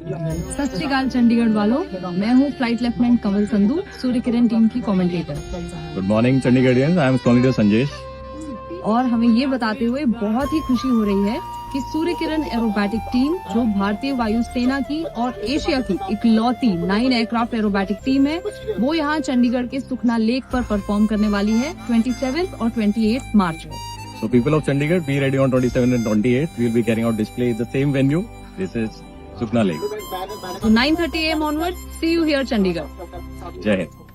सत श्री अकाल चंडीगढ़ वालों, मैं हूँ flight lieutenant Kanwal Sandhu, Surya Kiran team की commentator. Good morning Chandigarhians, I am squadron leader Sanjesh. और हमें ये बताते हुए बहुत ही खुशी हो रही है कि सूर्य किरण एरोबैटिक टीम, जो भारतीय वायुसेना की और एशिया की इकलौती 9 एयरक्राफ्ट एरोबैटिक टीम है, वो यहाँ चंडीगढ़ के सुखना लेक पर परफॉर्म करने वाली है 27 और 28 मार्च को। So people of Chandigarh, be ready on 27 and 28. We will be carrying out display at the same venue. This is Sukhna Lake. So 9:30 AM onwards, see you here Chandigarh. Jai Hind.